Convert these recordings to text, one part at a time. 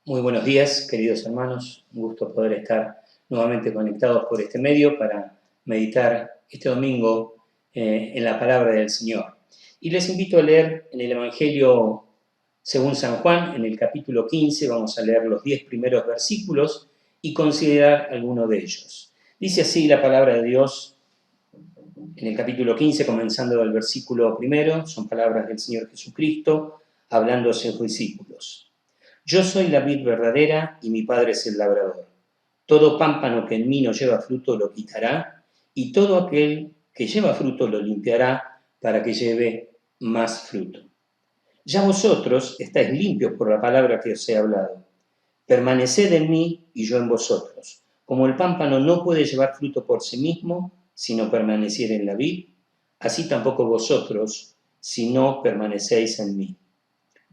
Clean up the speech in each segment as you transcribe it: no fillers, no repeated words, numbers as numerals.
Muy buenos días, queridos hermanos. Un gusto poder estar nuevamente conectados por este medio para meditar este domingo en la palabra del Señor. Y les invito a leer en el Evangelio según San Juan, en el capítulo 15, vamos a leer los 10 primeros versículos y considerar alguno de ellos. Dice así la palabra de Dios en el capítulo 15, comenzando del versículo primero, son palabras del Señor Jesucristo, hablando a sus discípulos. Yo soy la vid verdadera y mi Padre es el labrador. Todo pámpano que en mí no lleva fruto lo quitará, y todo aquel que lleva fruto lo limpiará para que lleve más fruto. Ya vosotros estáis limpios por la palabra que os he hablado. Permaneced en mí y yo en vosotros. Como el pámpano no puede llevar fruto por sí mismo, si no permaneciere en la vid, así tampoco vosotros, si no permanecéis en mí.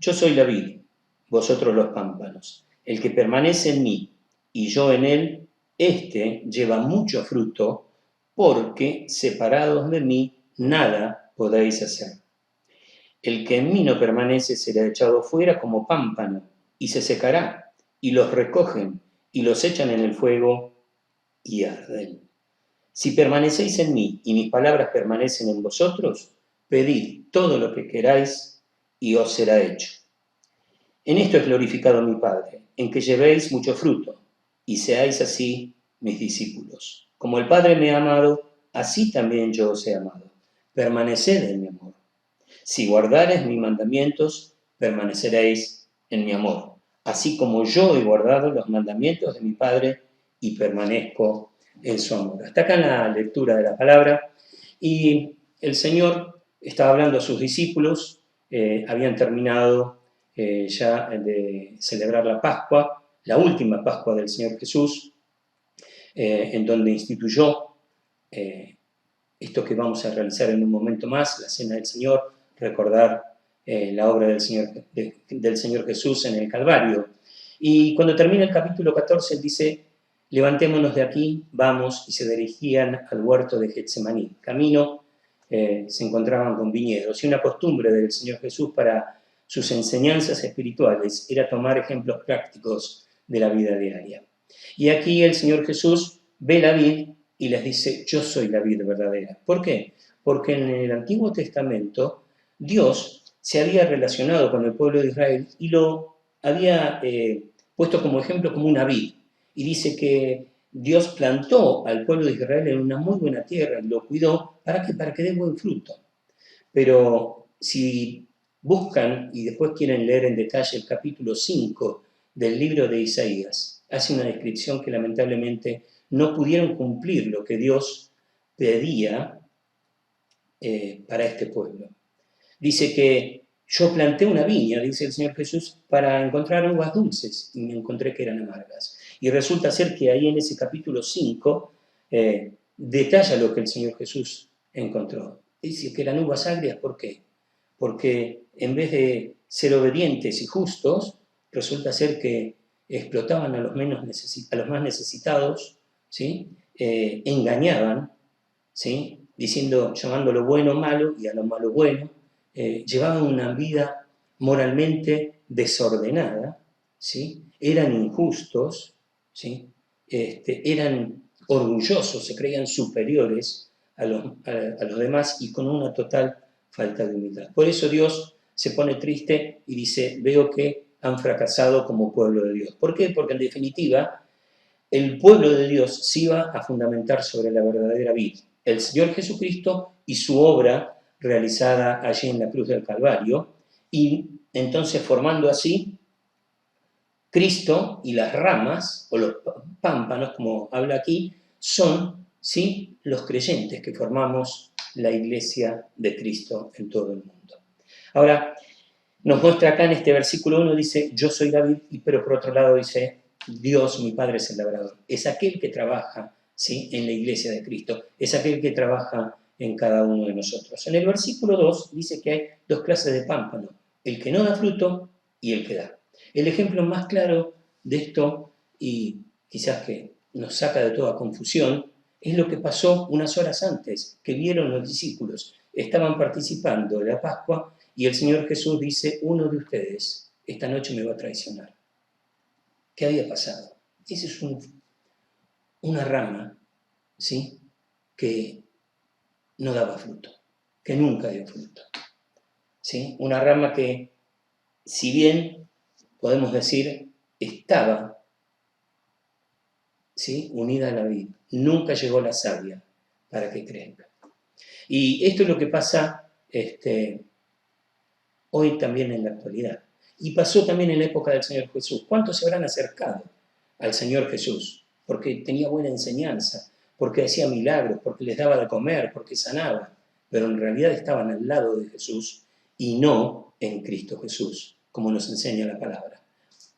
Yo soy la vid, vosotros los pámpanos. El que permanece en mí y yo en él, éste lleva mucho fruto, porque separados de mí nada podéis hacer. El que en mí no permanece será echado fuera como pámpano y se secará, y los recogen y los echan en el fuego y arden. Si permanecéis en mí y mis palabras permanecen en vosotros, pedid todo lo que queráis y os será hecho. En esto es glorificado mi Padre, en que llevéis mucho fruto y seáis así mis discípulos. Como el Padre me ha amado, así también yo os he amado. Permaneced en mi amor. Si guardareis mis mandamientos, permaneceréis en mi amor, así como yo he guardado los mandamientos de mi Padre y permanezco en su amor. Hasta acá en la lectura de la palabra. Y el Señor estaba hablando a sus discípulos, habían terminado ya de celebrar la Pascua, la última Pascua del Señor Jesús, en donde instituyó esto que vamos a realizar en un momento más, la Cena del Señor, recordar la obra del Señor Jesús en el Calvario. Y cuando termina el capítulo 14, él dice, levantémonos de aquí, vamos, y se dirigían al huerto de Getsemaní. Camino se encontraban con viñedos, y una costumbre del Señor Jesús para sus enseñanzas espirituales era tomar ejemplos prácticos de la vida diaria. Y aquí el Señor Jesús ve la vid y les dice, yo soy la vid verdadera. ¿Por qué? Porque en el Antiguo Testamento Dios se había relacionado con el pueblo de Israel y lo había puesto como ejemplo como una vid. Y dice que Dios plantó al pueblo de Israel en una muy buena tierra y lo cuidó. ¿Para qué? Para que dé buen fruto. Pero si buscan y después quieren leer en detalle el capítulo 5 del libro de Isaías, hace una descripción que lamentablemente no pudieron cumplir lo que Dios pedía para este pueblo. Dice que yo planté una viña, dice el Señor Jesús, para encontrar uvas dulces y me encontré que eran amargas. Y resulta ser que ahí en ese capítulo 5 detalla lo que el Señor Jesús encontró. Dice que eran uvas agrias, ¿por qué? Porque en vez de ser obedientes y justos, resulta ser que explotaban a los más necesitados, ¿sí? Engañaban, ¿sí? Llamando lo bueno malo y a lo malo bueno, llevaban una vida moralmente desordenada, ¿sí? Eran injustos, ¿sí? Eran orgullosos, se creían superiores a los demás y con una total falta de humildad. Por eso Dios se pone triste y dice, veo que han fracasado como pueblo de Dios. ¿Por qué? Porque en definitiva el pueblo de Dios se iba a fundamentar sobre la verdadera vid, el Señor Jesucristo y su obra realizada allí en la cruz del Calvario, y entonces formando así Cristo y las ramas, o los pámpanos, como habla aquí, son ¿sí? Los creyentes que formamos la iglesia de Cristo en todo el mundo. Ahora, nos muestra acá en este versículo 1, dice, yo soy David, pero por otro lado dice, Dios, mi Padre es el labrador. Es aquel que trabaja ¿sí? En la iglesia de Cristo, es aquel que trabaja en cada uno de nosotros. En el versículo 2 dice que hay dos clases de pámpano, el que no da fruto y el que da. El ejemplo más claro de esto, y quizás que nos saca de toda confusión, es lo que pasó unas horas antes, que vieron los discípulos. Estaban participando de la Pascua y el Señor Jesús dice, uno de ustedes esta noche me va a traicionar. ¿Qué había pasado? Esa es una rama, ¿sí? Que no daba fruto, que nunca dio fruto. ¿Sí? Una rama que, si bien podemos decir, estaba ¿sí? Unida a la vid, nunca llegó la savia para que crezca. Y esto es lo que pasa hoy también en la actualidad. Y pasó también en la época del Señor Jesús. ¿Cuántos se habrán acercado al Señor Jesús? Porque tenía buena enseñanza, porque hacía milagros, porque les daba de comer, porque sanaba. Pero en realidad estaban al lado de Jesús y no en Cristo Jesús, como nos enseña la palabra.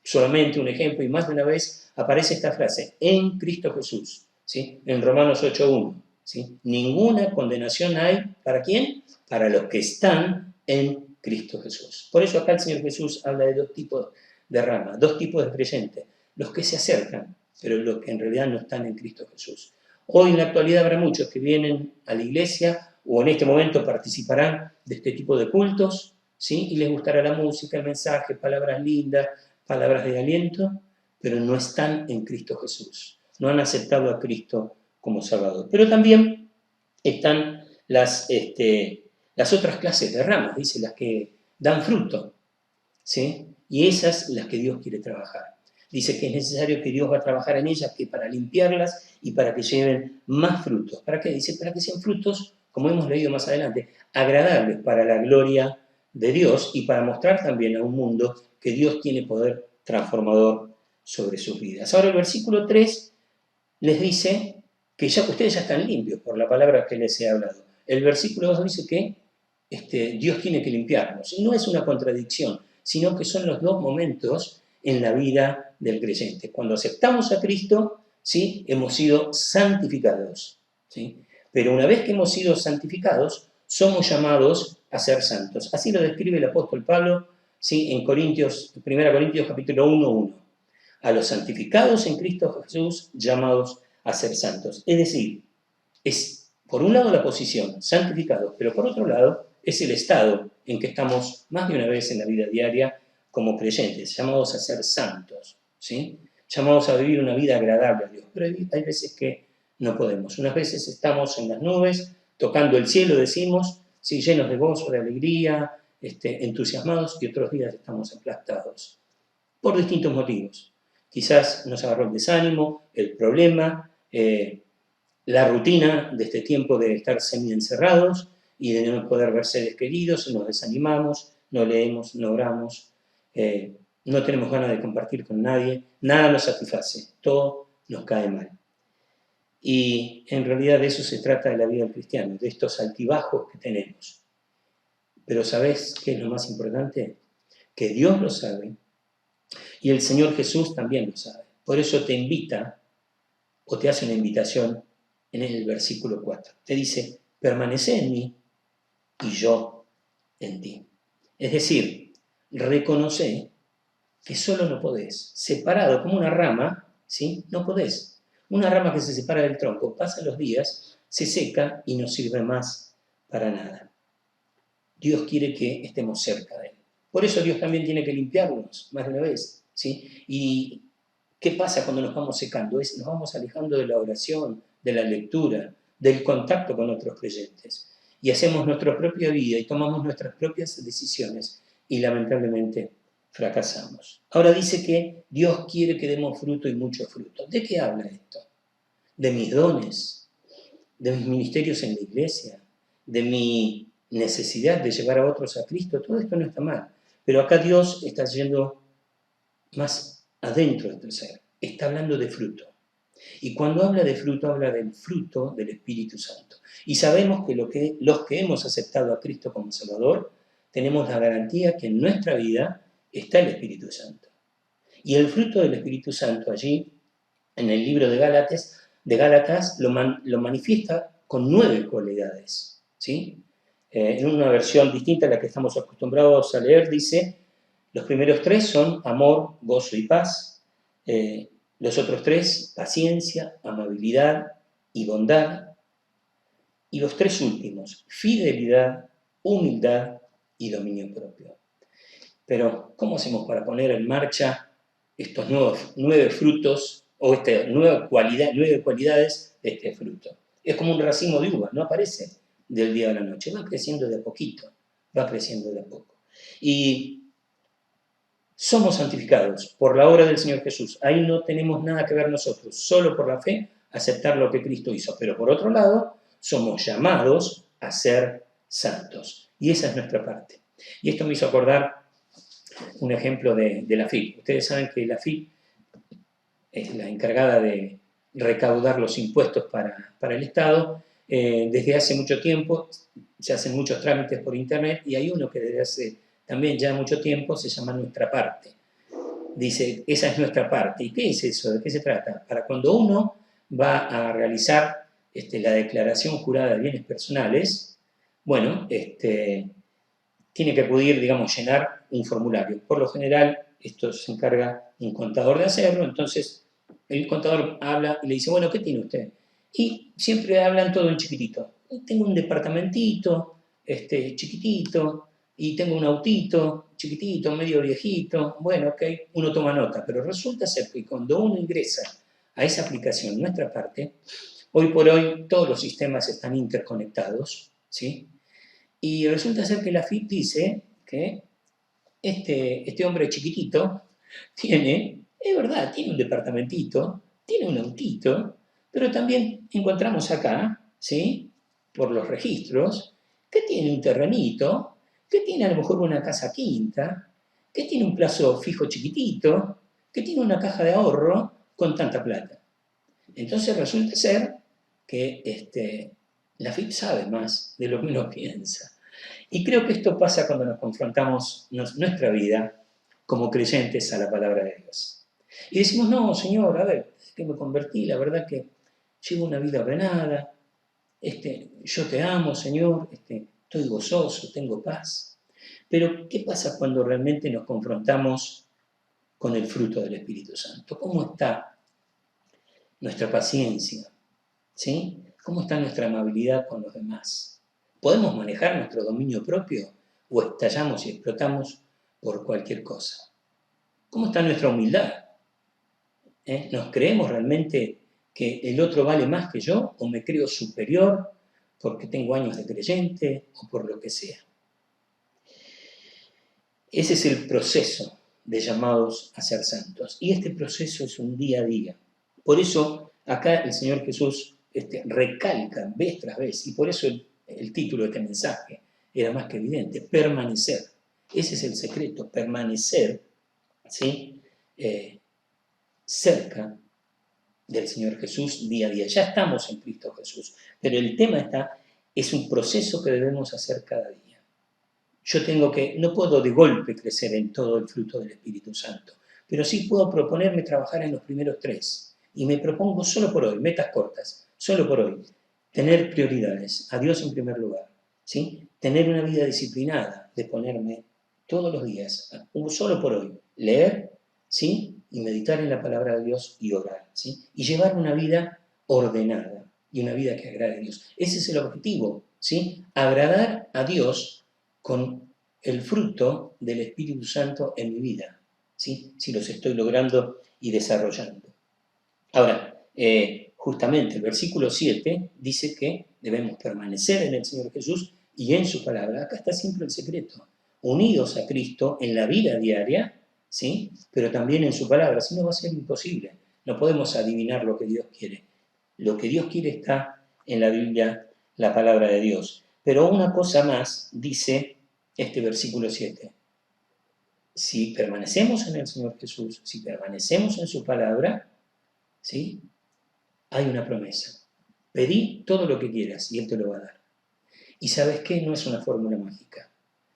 Solamente un ejemplo, y más de una vez aparece esta frase, en Cristo Jesús, ¿sí? En Romanos 8.1. ¿sí? Ninguna condenación hay, ¿para quién? Para los que están en Cristo Jesús. Por eso acá el Señor Jesús habla de dos tipos de ramas, dos tipos de creyentes, los que se acercan, pero los que en realidad no están en Cristo Jesús. Hoy en la actualidad habrá muchos que vienen a la iglesia o en este momento participarán de este tipo de cultos, ¿sí? Y les gustará la música, el mensaje, palabras lindas, palabras de aliento, pero no están en Cristo Jesús, no han aceptado a Cristo como Salvador. Pero también están las otras clases de ramas, dice, las que dan fruto, ¿sí? Y esas las que Dios quiere trabajar. Dice que es necesario que Dios va a trabajar en ellas que para limpiarlas y para que lleven más frutos. ¿Para qué? Dice, para que sean frutos, como hemos leído más adelante, agradables para la gloria de Dios y para mostrar también a un mundo que Dios tiene poder transformador sobre sus vidas. Ahora el versículo 3 les dice que ya ustedes ya están limpios por la palabra que les he hablado. El versículo 2 dice que Dios tiene que limpiarnos. Y no es una contradicción, sino que son los dos momentos en la vida del creyente. Cuando aceptamos a Cristo, ¿sí? Hemos sido santificados, ¿sí? Pero una vez que hemos sido santificados, somos llamados a ser santos. Así lo describe el apóstol Pablo, ¿sí? En 1 Corintios capítulo 1:1. A los santificados en Cristo Jesús, llamados a ser santos. Es decir, es por un lado la posición, santificados, pero por otro lado es el estado en que estamos más de una vez en la vida diaria como creyentes, llamados a ser santos, ¿sí? Llamados a vivir una vida agradable a Dios. Pero hay veces que no podemos. Unas veces estamos en las nubes, tocando el cielo, decimos, ¿sí? Llenos de gozo, de alegría, entusiasmados, y otros días estamos aplastados, por distintos motivos. Quizás nos agarró el desánimo, el problema, la rutina de este tiempo de estar semi-encerrados y de no poder ver seres queridos, nos desanimamos, no leemos, no oramos, no tenemos ganas de compartir con nadie, nada nos satisface, todo nos cae mal. Y en realidad de eso se trata de la vida del cristiano, de estos altibajos que tenemos. Pero ¿sabés qué es lo más importante? Que Dios lo sabe y el Señor Jesús también lo sabe. Por eso te invita, o te hace una invitación en el versículo 4. Te dice, permanece en mí y yo en ti. Es decir, reconoce que solo no podés. Separado como una rama, ¿sí? No podés. Una rama que se separa del tronco, pasan los días, se seca y no sirve más para nada. Dios quiere que estemos cerca de Él. Por eso Dios también tiene que limpiarnos más de una vez, ¿sí? Y ¿qué pasa cuando nos vamos secando? Nos vamos alejando de la oración, de la lectura, del contacto con otros creyentes. Y hacemos nuestra propia vida y tomamos nuestras propias decisiones y lamentablemente fracasamos. Ahora dice que Dios quiere que demos fruto y mucho fruto. ¿De qué habla esto? De mis dones, de mis ministerios en la iglesia, de mi necesidad de llevar a otros a Cristo. Todo esto no está mal. Pero acá Dios está yendo más adentro del ser. Está hablando de fruto. Y cuando habla de fruto, habla del fruto del Espíritu Santo. Y sabemos que los que hemos aceptado a Cristo como Salvador, tenemos la garantía que en nuestra vida está el Espíritu Santo. Y el fruto del Espíritu Santo allí, en el libro de Gálatas lo manifiesta con 9 cualidades, ¿sí? En una versión distinta a la que estamos acostumbrados a leer, dice, los primeros 3 son amor, gozo y paz. Los otros 3, paciencia, amabilidad y bondad. Y los 3 últimos, fidelidad, humildad y dominio propio. Pero, ¿cómo hacemos para poner en marcha estos 9 frutos o estas 9 cualidades de este fruto? Es como un racimo de uvas, no aparece del día a la noche, va creciendo de a poquito, va creciendo de a poco. Y somos santificados por la obra del Señor Jesús. Ahí no tenemos nada que ver nosotros, solo por la fe aceptar lo que Cristo hizo. Pero por otro lado, somos llamados a ser santos. Y esa es nuestra parte. Y esto me hizo acordar un ejemplo de la FIP. Ustedes saben que la FIP es la encargada de recaudar los impuestos para el Estado. Desde hace mucho tiempo se hacen muchos trámites por Internet y hay uno que desde hace también ya mucho tiempo se llama Nuestra Parte. Dice, esa es nuestra parte. ¿Y qué es eso? ¿De qué se trata? Para cuando uno va a realizar la declaración jurada de bienes personales, bueno, tiene que acudir, digamos, llenar un formulario. Por lo general, esto se encarga un contador de hacerlo, entonces el contador habla y le dice, bueno, ¿qué tiene usted? Y siempre hablan todo en chiquitito. Tengo un departamentito, chiquitito, y tengo un autito, chiquitito, medio viejito. Bueno, ok, uno toma nota, pero resulta ser que cuando uno ingresa a esa aplicación, nuestra parte, hoy por hoy todos los sistemas están interconectados, ¿sí? Y resulta ser que la FIP dice que este hombre chiquitito tiene, es verdad, tiene un departamentito, tiene un autito, pero también encontramos acá, ¿sí? Por los registros, que tiene un terrenito, que tiene a lo mejor una casa quinta, que tiene un plazo fijo chiquitito, que tiene una caja de ahorro con tanta plata. Entonces resulta ser que la FIP sabe más de lo que uno piensa. Y creo que esto pasa cuando nos confrontamos nuestra vida como creyentes a la palabra de Dios. Y decimos, no, Señor, a ver, es que me convertí, la verdad que llevo una vida ordenada, yo te amo, Señor, estoy gozoso, tengo paz. Pero, ¿qué pasa cuando realmente nos confrontamos con el fruto del Espíritu Santo? ¿Cómo está nuestra paciencia? ¿Sí? ¿Cómo está nuestra amabilidad con los demás? ¿Podemos manejar nuestro dominio propio o estallamos y explotamos por cualquier cosa? ¿Cómo está nuestra humildad? ¿Nos creemos realmente que el otro vale más que yo o me creo superior porque tengo años de creyente o por lo que sea? Ese es el proceso de llamados a ser santos. Y este proceso es un día a día. Por eso acá el Señor Jesús recalca vez tras vez, y por eso el título de este mensaje era más que evidente, permanecer. Ese es el secreto, permanecer, ¿sí? Cerca del Señor Jesús día a día. Ya estamos en Cristo Jesús, pero el tema es un proceso que debemos hacer cada día. Yo no puedo de golpe crecer en todo el fruto del Espíritu Santo, pero sí puedo proponerme trabajar en los primeros 3. Y me propongo solo por hoy, metas cortas, solo por hoy, tener prioridades, a Dios en primer lugar, ¿sí? Tener una vida disciplinada, de ponerme todos los días, solo por hoy, leer, ¿sí? Y meditar en la palabra de Dios y orar, ¿sí? Y llevar una vida ordenada y una vida que agrade a Dios. Ese es el objetivo, ¿sí? Agradar a Dios con el fruto del Espíritu Santo en mi vida, ¿sí? Si los estoy logrando y desarrollando. Ahora, justamente el versículo 7 dice que debemos permanecer en el Señor Jesús y en su palabra. Acá está siempre el secreto. Unidos a Cristo en la vida diaria, ¿sí? Pero también en su palabra. Si no, va a ser imposible. No podemos adivinar lo que Dios quiere. Lo que Dios quiere está en la Biblia, la palabra de Dios. Pero una cosa más dice este versículo 7. Si permanecemos en el Señor Jesús, si permanecemos en su palabra, ¿sí? Hay una promesa. Pedí todo lo que quieras y Él te lo va a dar. Y ¿sabes qué? No es una fórmula mágica.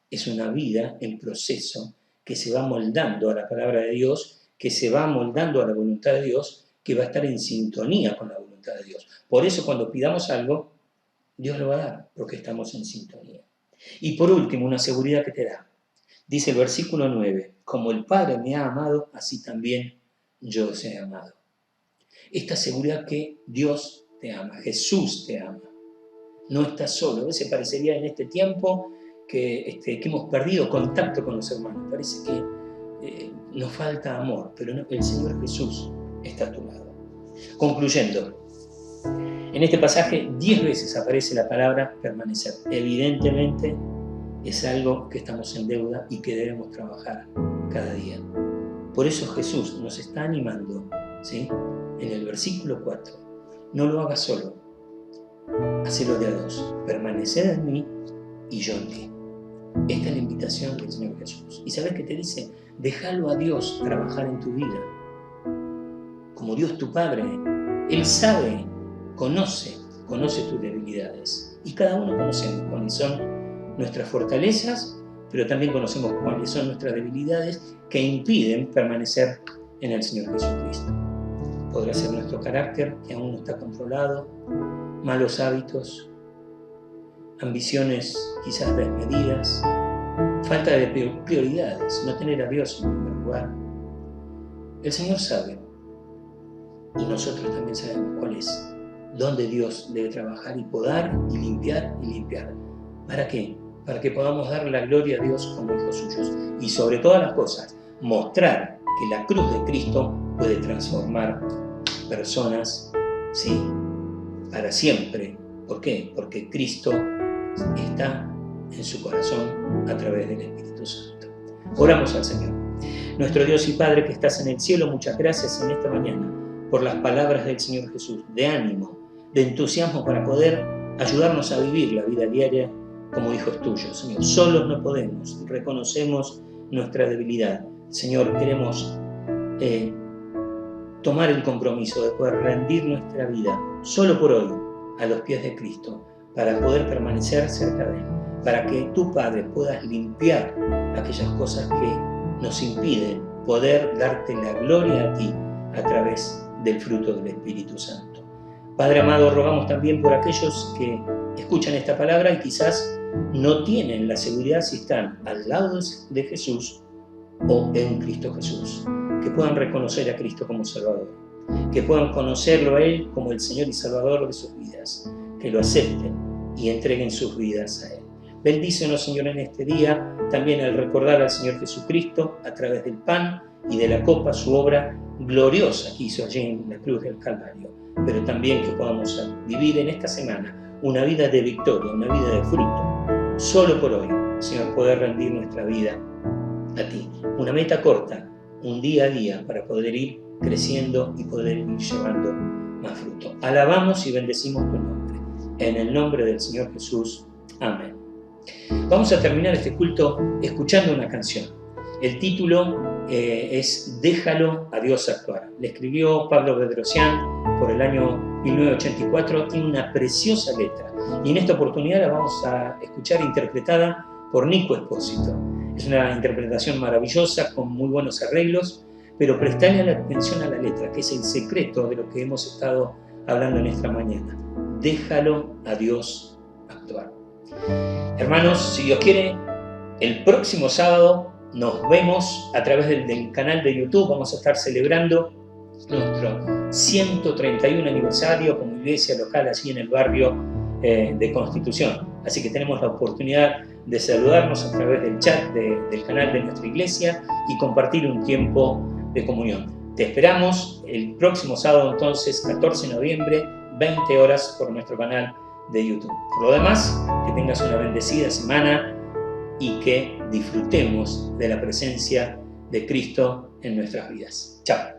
Es una vida en proceso que se va moldando a la palabra de Dios, que se va moldando a la voluntad de Dios, que va a estar en sintonía con la voluntad de Dios. Por eso cuando pidamos algo, Dios lo va a dar, porque estamos en sintonía. Y por último, una seguridad que te da. Dice el versículo 9, como el Padre me ha amado, así también yo os he amado. Esta seguridad que Dios te ama, Jesús te ama. No estás solo. A veces parecería en este tiempo que hemos perdido contacto con los hermanos. Parece que nos falta amor, pero no, el Señor Jesús está a tu lado. Concluyendo, en este pasaje 10 veces aparece la palabra permanecer. Evidentemente es algo que estamos en deuda y que debemos trabajar cada día. Por eso Jesús nos está animando, ¿sí? En el versículo 4. No lo hagas solo, hacelo de a 2. Permaneced en mí y yo en ti. Esta es la invitación del Señor Jesús. ¿Y sabes qué te dice? Déjalo a Dios trabajar en tu vida. Como Dios tu Padre, Él sabe, conoce tus debilidades. Y cada uno conocemos cuáles son nuestras fortalezas, pero también conocemos cuáles son nuestras debilidades que impiden permanecer en el Señor Jesucristo. Podrá ser nuestro carácter, que aún no está controlado, malos hábitos, ambiciones quizás desmedidas, falta de prioridades, no tener a Dios en primer lugar. El Señor sabe, y nosotros también sabemos cuál es, dónde Dios debe trabajar y podar y limpiar y limpiar. ¿Para qué? Para que podamos dar la gloria a Dios como hijos suyos. Y sobre todas las cosas, mostrar que la cruz de Cristo puede transformar personas, sí, para siempre. ¿Por qué? Porque Cristo está en su corazón a través del Espíritu Santo. Oramos al Señor. Nuestro Dios y Padre que estás en el cielo, muchas gracias en esta mañana por las palabras del Señor Jesús, de ánimo, de entusiasmo para poder ayudarnos a vivir la vida diaria como hijos tuyos. Señor, solos no podemos, reconocemos nuestra debilidad. Señor, queremos tomar el compromiso de poder rendir nuestra vida solo por hoy a los pies de Cristo, para poder permanecer cerca de Él, para que tú, Padre, puedas limpiar aquellas cosas que nos impiden poder darte la gloria a ti a través del fruto del Espíritu Santo. Padre amado, rogamos también por aquellos que escuchan esta palabra y quizás no tienen la seguridad si están al lado de Jesús o en Cristo Jesús, que puedan reconocer a Cristo como Salvador, que puedan conocerlo a Él como el Señor y Salvador de sus vidas, que lo acepten y entreguen sus vidas a Él. Bendícenos, Señor, en este día, también al recordar al Señor Jesucristo a través del pan y de la copa, su obra gloriosa que hizo allí en la cruz del Calvario, pero también que podamos vivir en esta semana una vida de victoria, una vida de fruto, solo por hoy, Señor, poder rendir nuestra vida a ti. Una meta corta, un día a día para poder ir creciendo y poder ir llevando más fruto. Alabamos y bendecimos tu nombre. En el nombre del Señor Jesús. Amén. Vamos a terminar este culto escuchando una canción. El título es Déjalo a Dios actuar. Le escribió Pablo Bedrosian por el año 1984. Tiene una preciosa letra. Y en esta oportunidad la vamos a escuchar interpretada por Nico Espósito. Es una interpretación maravillosa, con muy buenos arreglos, pero prestale atención a la letra, que es el secreto de lo que hemos estado hablando en esta mañana. Déjalo a Dios actuar. Hermanos, si Dios quiere, el próximo sábado nos vemos a través del canal de YouTube. Vamos a estar celebrando nuestro 131 aniversario como iglesia local allí en el barrio de Constitución. Así que tenemos la oportunidad de saludarnos a través del chat del canal de nuestra iglesia y compartir un tiempo de comunión. Te esperamos el próximo sábado, entonces, 14 de noviembre, 20 horas, por nuestro canal de YouTube. Por lo demás, que tengas una bendecida semana y que disfrutemos de la presencia de Cristo en nuestras vidas. Chao.